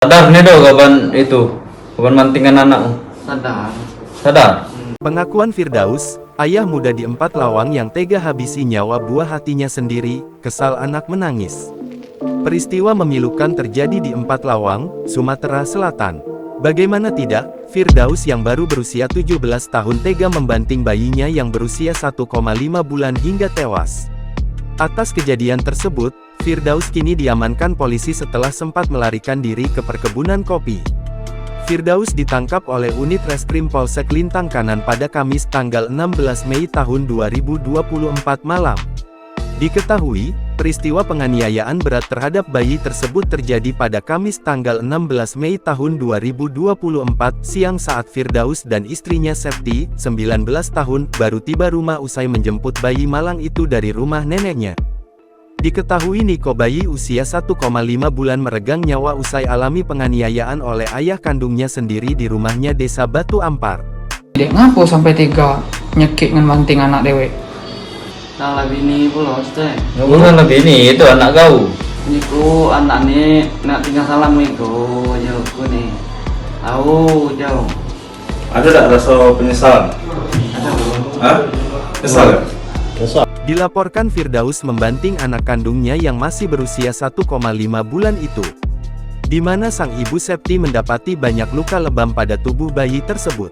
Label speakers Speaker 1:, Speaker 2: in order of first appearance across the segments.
Speaker 1: Sadar nih do kapan itu, kapan mantingan anakmu?
Speaker 2: Sadar.
Speaker 1: Sadar?
Speaker 3: Pengakuan Firdaus, ayah muda di Empat Lawang yang tega habisi nyawa buah hatinya sendiri, kesal anak menangis. Peristiwa memilukan terjadi di Empat Lawang, Sumatera Selatan. Bagaimana tidak, Firdaus yang baru berusia 17 tahun tega membanting bayinya yang berusia 1,5 bulan hingga tewas. Atas kejadian tersebut, Firdaus kini diamankan polisi setelah sempat melarikan diri ke perkebunan kopi. Firdaus ditangkap oleh unit reskrim Polsek Lintang Kanan pada Kamis tanggal 16 Mei tahun 2024 malam. Diketahui, peristiwa penganiayaan berat terhadap bayi tersebut terjadi pada Kamis tanggal 16 Mei tahun 2024 siang saat Firdaus dan istrinya Septi, 19 tahun, baru tiba rumah usai menjemput bayi malang itu dari rumah neneknya. Diketahui Niko bayi usia 1,5 bulan meregang nyawa usai alami penganiayaan oleh ayah kandungnya sendiri di rumahnya Desa Batu Ampar.
Speaker 2: Dek ngapo sampai tega nyekik ngan manting anak dewek? Nah lebih ini pulos teh.
Speaker 1: Bukan lebih ini, itu anak kau.
Speaker 2: Niku anak nih nak tinggal salam itu jauhku nih. Tahu jauh.
Speaker 4: Ada tak rasa penyesalan?
Speaker 2: Ada belum?
Speaker 4: Hah? Kesal ya?
Speaker 3: Dilaporkan Firdaus membanting anak kandungnya yang masih berusia 1,5 bulan itu. Di mana sang ibu Septi mendapati banyak luka lebam pada tubuh bayi tersebut.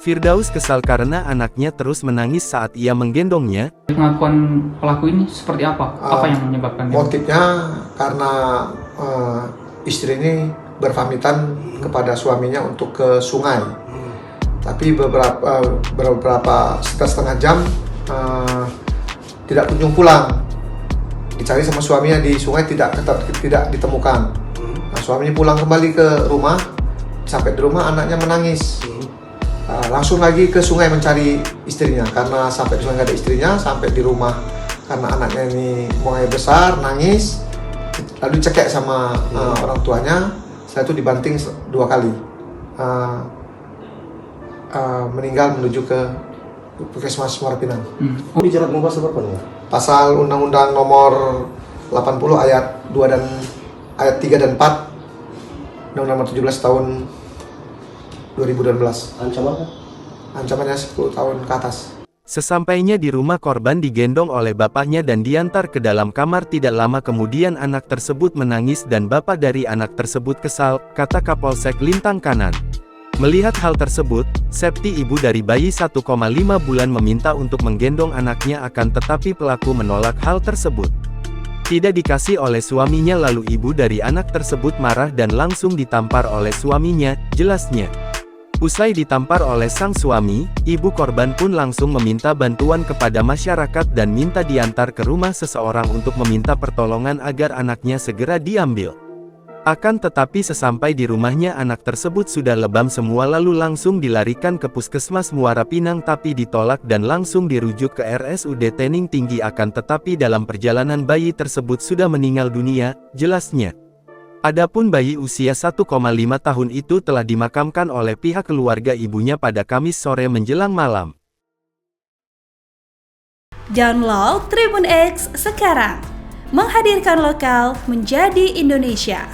Speaker 3: Firdaus kesal karena anaknya terus menangis saat ia menggendongnya.
Speaker 2: Pengakuan pelaku ini seperti apa? Apa yang menyebabkan?
Speaker 5: Motifnya karena istri ini berpamitan kepada suaminya untuk ke sungai. Tapi beberapa setengah jam tidak kunjung pulang. Dicari sama suaminya di sungai tidak ditemukan. Nah, suaminya pulang kembali ke rumah. Sampai di rumah anaknya menangis. Langsung lagi ke sungai mencari istrinya karena sampai di sungai nggak ada istrinya, sampai di rumah karena anaknya ini mulai besar nangis, lalu dicekek sama orang tuanya. Setelah itu dibanting 2 kali, meninggal menuju ke Puskesmas Muara Pinang.
Speaker 4: Bicara tentang pasal berapa nih?
Speaker 5: Pasal Undang-Undang Nomor 80 ayat 2 dan ayat 3 dan 4 Undang-Undang Nomor 17 tahun 2012.
Speaker 4: Ancamannya?
Speaker 5: Ancamannya 10 tahun ke atas.
Speaker 3: Sesampainya di rumah, korban digendong oleh bapaknya dan diantar ke dalam kamar. Tidak lama kemudian anak tersebut menangis dan bapak dari anak tersebut kesal, kata Kapolsek Lintang Kanan. Melihat hal tersebut, Septi ibu dari bayi 1,5 bulan meminta untuk menggendong anaknya, akan tetapi pelaku menolak hal tersebut. Tidak dikasih oleh suaminya, lalu ibu dari anak tersebut marah dan langsung ditampar oleh suaminya, jelasnya. Usai ditampar oleh sang suami, ibu korban pun langsung meminta bantuan kepada masyarakat dan minta diantar ke rumah seseorang untuk meminta pertolongan agar anaknya segera diambil. Akan tetapi sesampai di rumahnya anak tersebut sudah lebam semua, lalu langsung dilarikan ke Puskesmas Muara Pinang tapi ditolak dan langsung dirujuk ke RSUD Tening Tinggi. Akan tetapi dalam perjalanan bayi tersebut sudah meninggal dunia, jelasnya. Adapun bayi usia 1,5 tahun itu telah dimakamkan oleh pihak keluarga ibunya pada Kamis sore menjelang malam.
Speaker 6: Download Tribun X sekarang, menghadirkan lokal menjadi Indonesia.